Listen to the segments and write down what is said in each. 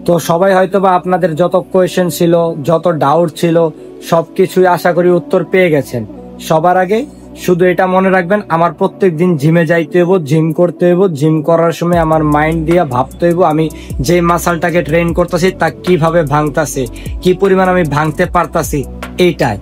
তো সবাই হয়তোবা আপনাদের যত কোয়েশ্চেন ছিল, যত ডাউট ছিল, সবকিছুই আশা করি উত্তর পেয়ে গেছেন। সবার আগে শুধু এটা মনে রাখবেন, আমার প্রত্যেক দিন জিমে যাইতে হইব, জিম করতে হইব। জিম করার সময় আমার মাইন্ড দিয়া ভাবতে হইব আমি যে মাসলটাকে ট্রেন করতেছি তা কিভাবে ভাঙতাছে, কি পরিমাণ আমি ভাঙতে পারতাছি, এইটাই।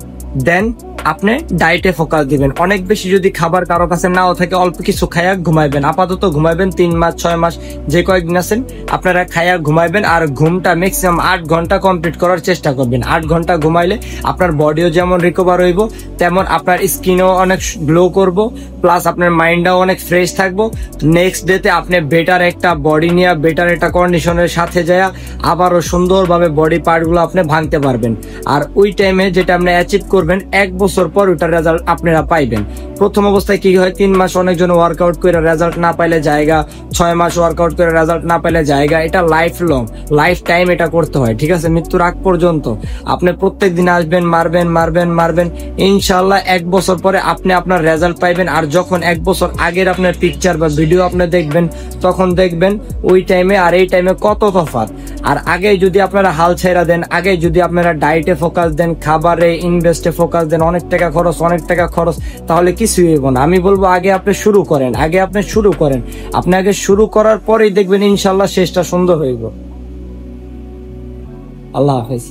দেন আপনি ডায়েটে ফোকাস দিবেন। অনেক বেশি যদি খাবার কারো কাছে নাও থাকে, অল্প কিছু খায়া ঘুমাইবেন, আপাতত ঘুমাইবেন 3 মাস 6 মাস যে কয়েকদিন আছেন আপনারা খায়া ঘুমাইবেন। আর ঘুমটা ম্যাক্সিমাম 8 ঘন্টা কমপ্লিট করার চেষ্টা করবেন। 8 ঘন্টা ঘুমাইলে আপনার বডিও যেমন রিকভার হইব, তেমন আপনার স্কিনও অনেক গ্লো করব, প্লাস আপনার মাইন্ডটাও অনেক ফ্রেশ থাকবো। নেক্সট ডেতে আপনি বেটার একটা বডি নিয়ে, বেটার একটা কন্ডিশনের সাথে যায় আবারও সুন্দরভাবে বডি পার্টগুলো আপনি ভাঙতে পারবেন। আর ওই টাইমে যেটা আপনি অ্যাচিভ করবেন, 1 বছর পর ওটার রেজাল্ট আপনারা পাইবেন। প্রথম অবস্থায় কি হয়, 3 মাস অনেকজন ওয়ার্কআউট করে রেজাল্ট না পাইলে জায়গা, 6 মাস ওয়ার্কআউট করে রেজাল্ট না পাইলে জায়গা। এটা লাইফ লং, লাইফ টাইম এটা করতে হয়, ঠিক আছে? মৃত্যুর আগ পর্যন্ত আপনি প্রত্যেক দিন আসবেন, মারবেন মারবেন মারবেন, ইনশাল্লাহ 1 বছর পরে আপনি আপনার রেজাল্ট পাইবেন। আর যখন 1 বছর আগের আপনার পিকচার বা ভিডিও আপনি দেখবেন, তখন দেখবেন ওই টাইমে আর এই টাইমে কত তফাৎ। আর আগে যদি আপনারা হাল ছেড়া দেন, আগে যদি আপনারা ডায়েটে ফোকাস দেন, খাবারে ইনভেস্টে ফোকাস দেন, অনেক টাকা খরচ, তাহলে কিছুই হইব না। আমি বলবো আগে আপনি শুরু করেন, আপনি আগে শুরু করার পরেই দেখবেন ইনশাল্লাহ শেষটা সুন্দর হইব। আল্লাহ হাফেজ।